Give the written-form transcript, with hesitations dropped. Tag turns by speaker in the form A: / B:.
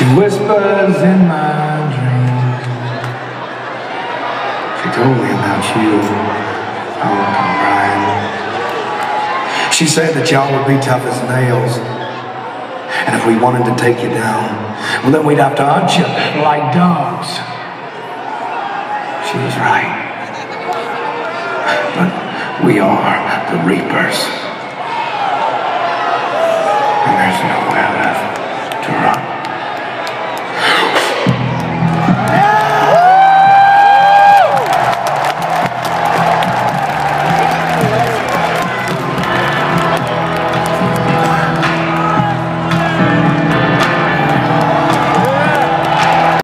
A: She whispers in my dreams. She told me about you, Uncle Brian. She said that y'all would be tough as nails, and if we wanted to take you down, well, then we'd have to hunt you like dogs. She was right. But we are the Reapers, and there's nowhere left to run.